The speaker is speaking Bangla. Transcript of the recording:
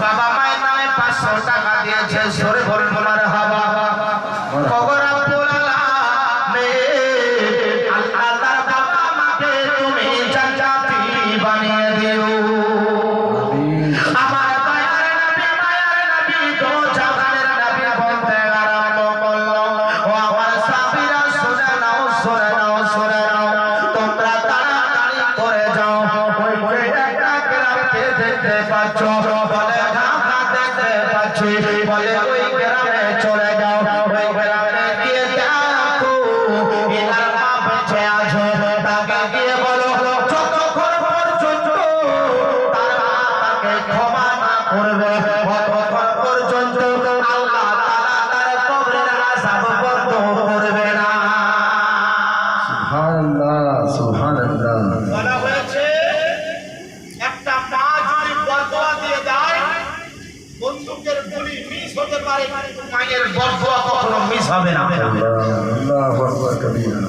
বাবা মায়ের নামে 500 টাকা দিয়েছে, সরে বলুন মারহাবা। কবর আব্দুল আলামিন আল্লাহ বাবা মাকে তুমি জান্নাতি বানিয়ে দিও। আমার দয়ার নবী মায়ের নবী তো জাহানের নবী বলতে আরম্ভ করলো, ও আমার সাহাবীরা শুনে নাও শুনে নাও শুনে নাও, তোমরা তাড়াতাড়ি করে যাও, ওই একটা গ্রামকে দেখতে পাচ্ছ, বলে বলে ওই গ্রামে চলে যাও, ওই গ্রামে গিয়ে দেখো এনার মা বেঁচে আছে, তাকে গিয়ে বলো যতক্ষণ পর্যন্ত তার মা তাকে ক্ষমা না করবে ততক্ষণ পর্যন্ত আল্লাহ তাআলা তার কবরের আযাব বন্ধ করবে না। সুবহানাল্লাহ সুবহানাল্লাহ। বলা হয়েছে একটা মা যদি বদদোয়া দিয়ে দেয়, বন্দুকের গুলি মিস হতে পারে, মায়ের বদদোয়া কখনো মিস হবে না। আল্লাহু আকবার কবীরা।